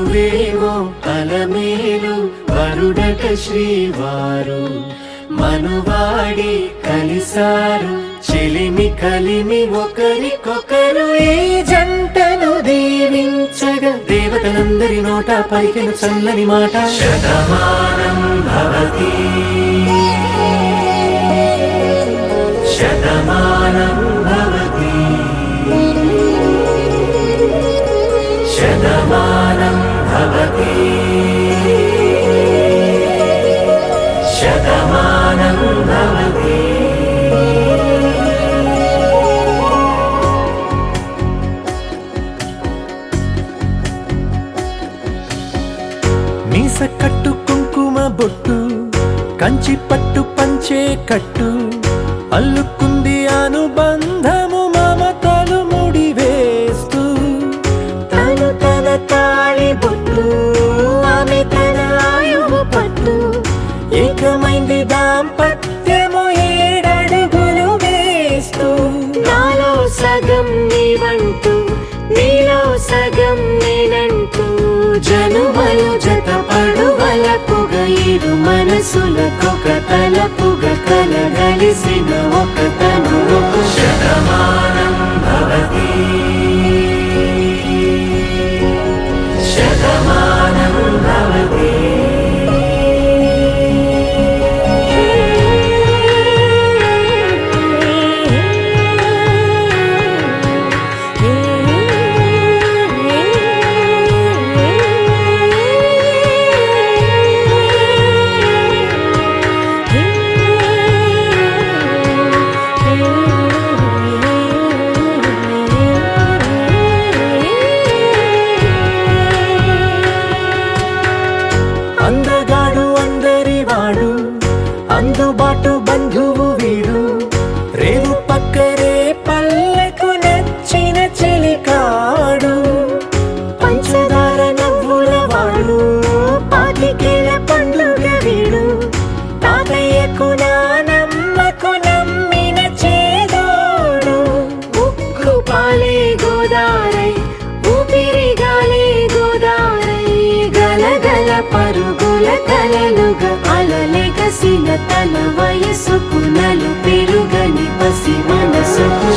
చదువేవో అలమేలు వరుడట శ్రీవారు మనువాడి కలిసారు చెలిమి కలిమి ఒకరికొకరు ఈ జంటను దీవించగా దేవతలందరి నోట పలికిన చల్లని మాట శతమానం భవతి శతమానం భవతి శతమానం భవతి శతమానం భవతి. మీస కట్టు కుంకుమ బొట్టు కంచి పట్టు పంచే కట్టు అల్లుకుంది అనుబంధము మమతలు ముడివేస్తూ తను తన తాళి బొట్టు ఆమె తన ఆయువు పట్టు ఏకమైంది దాంపత్యము 7 అడుగులు వేస్తూ నాలో సగం నీవంటూ నీలో సగం నేనంటూ జనుమలు జత పడువలపుగ ఇరు మనసులకొక తలపుగ కలగలిసిన ఒక తను శతమానం భవతి శతమానం భవతి. అందగాడు అందరివాడు అందుబాటు బంధువు వీడు రేవు పక్కరే పల్లెకు నచ్చిన చెలికాడు పంచదార నవ్వుల వాడు పాతికేల పండుగ వీడు తాతయ్యకు నానమ్మకు నమ్మిన చేదోడు ఉక్కు పాలే గోదారై ఊపిరి గాలే గోదారై గలగల పరుగుల కలలుగా అలలెగసిన తన వయసుకు నలు పెరుగని పసి మనసుకు